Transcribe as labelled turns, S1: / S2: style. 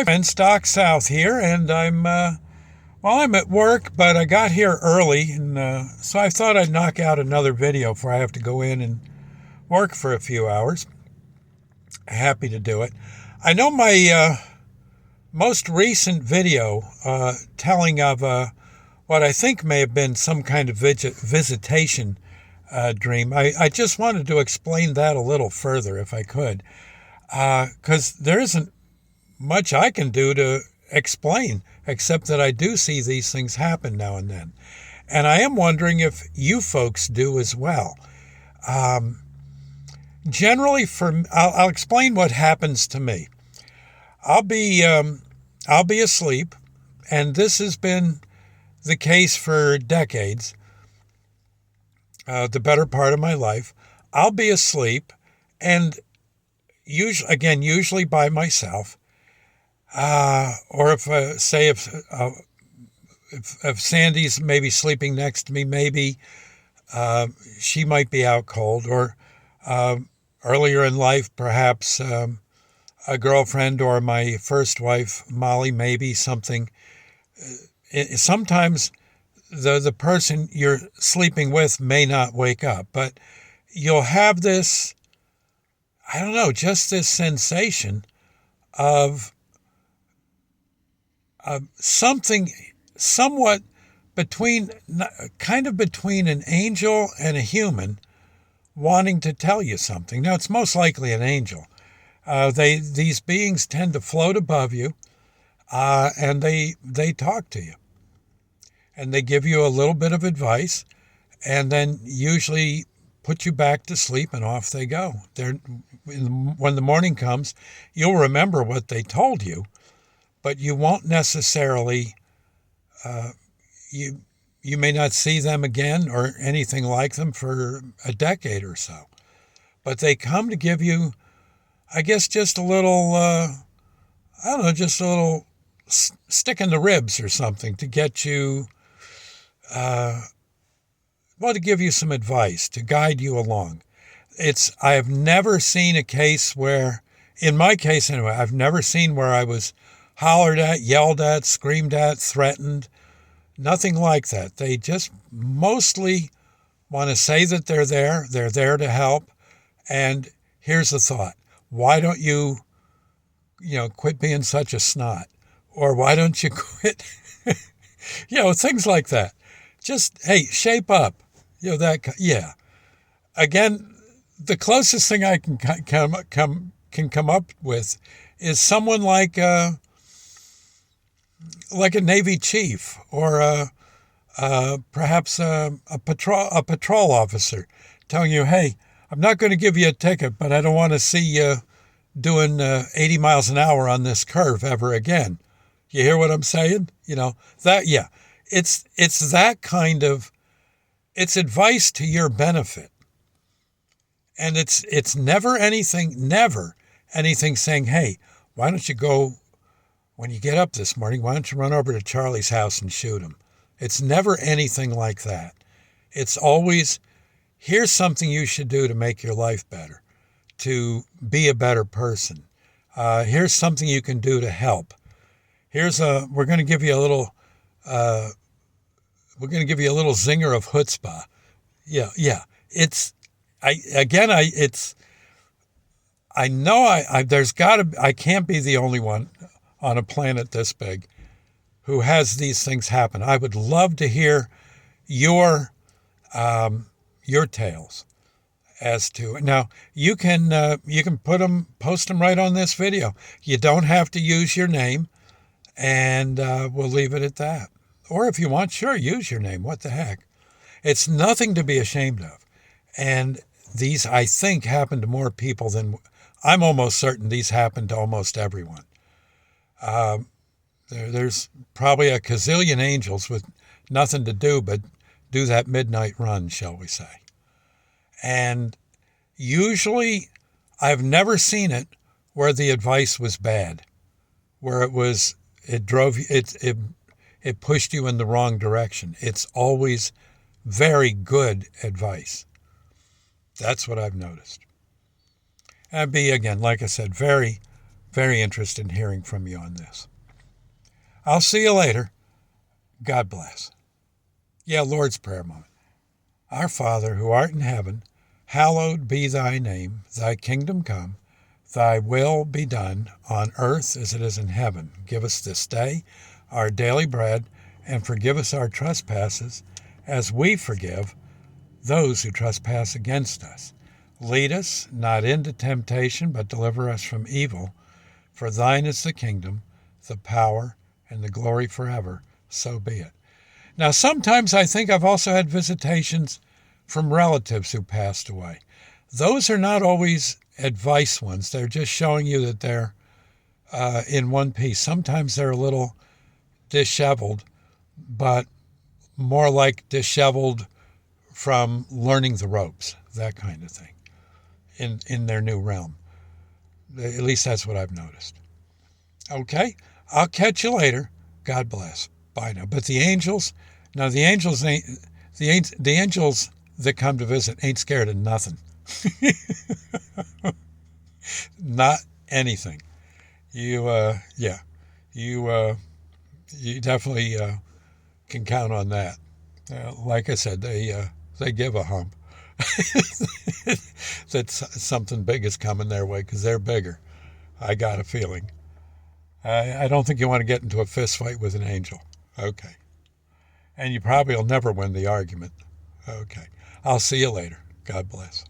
S1: Hi friends, Doc South here, and I'm at work, but I got here early, and so I thought I'd knock out another video before I have to go in and work for a few hours. Happy to do it. I know my most recent video telling of what I think may have been some kind of visitation dream. I just wanted to explain that a little further if I could, because there isn't much I can do to explain, except that I do see these things happen now and then. And I am wondering if you folks do as well. Generally, I'll explain what happens to me. I'll be asleep, and this has been the case for decades, the better part of my life. I'll be asleep, and usually by myself. Or if Sandy's maybe sleeping next to me, maybe she might be out cold, or earlier in life, perhaps a girlfriend or my first wife, Molly, maybe something. Sometimes the person you're sleeping with may not wake up, but you'll have this, I don't know, just this sensation of something somewhat kind of between an angel and a human wanting to tell you something. Now, it's most likely an angel. These beings tend to float above you, and they talk to you, and they give you a little bit of advice, and then usually put you back to sleep, and off they go. When the morning comes, you'll remember what they told you, but you won't necessarily, you may not see them again or anything like them for a decade or so. But they come to give you, I guess, just a little, just a little stick in the ribs or something to get you, to give you some advice, to guide you along. I have never seen a case where, in my case anyway, I've never seen where I was hollered at, yelled at, screamed at, threatened. Nothing like that. They just mostly want to say that they're there to help. And here's the thought. Why don't you, quit being such a snot? Or why don't you quit? Things like that. Just, hey, shape up. Yeah. Again, the closest thing I can come up with is someone like a Navy chief, or perhaps a patrol officer telling you, hey, I'm not going to give you a ticket, but I don't want to see you doing 80 miles an hour on this curve ever again. You hear what I'm saying? It's that kind of, it's advice to your benefit. And it's never anything saying, hey, why don't you go, when you get up this morning, why don't you run over to Charlie's house and shoot him? It's never anything like that. It's always, here's something you should do to make your life better, to be a better person. Here's something you can do to help. We're going to give you a little zinger of chutzpah. Yeah. I can't be the only one on a planet this big who has these things happen. I would love to hear your tales as to. Now, you can post them right on this video. You don't have to use your name, and we'll leave it at that. Or if you want, sure, use your name. What the heck? It's nothing to be ashamed of. And these, I think, happen to more people than, I'm almost certain these happen to almost everyone. There's probably a gazillion angels with nothing to do but do that midnight run, shall we say. And usually, I've never seen it where the advice was bad, where it pushed you in the wrong direction. It's always very good advice. That's what I've noticed. And be, again, like I said, very, Very interested in hearing from you on this. I'll see you later. God bless. Yeah, Lord's Prayer moment. Our Father, who art in heaven, hallowed be thy name. Thy kingdom come. Thy will be done on earth as it is in heaven. Give us this day our daily bread, and forgive us our trespasses, as we forgive those who trespass against us. Lead us not into temptation, but deliver us from evil. For thine is the kingdom, the power, and the glory forever. So be it. Now, sometimes I think I've also had visitations from relatives who passed away. Those are not always advice ones. They're just showing you that they're in one piece. Sometimes they're a little disheveled, but more like disheveled from learning the ropes, that kind of thing, in their new realm. At least that's what I've noticed. Okay, I'll catch you later. God bless. Bye now. But the angels, no, the angels ain't, the angels that come to visit ain't scared of nothing. Not anything. Yeah, you definitely can count on that. Like I said, they give a hump that something big is coming their way because they're bigger. I got a feeling. I don't think you want to get into a fist fight with an angel. Okay. And you probably will never win the argument. Okay. I'll see you later. God bless.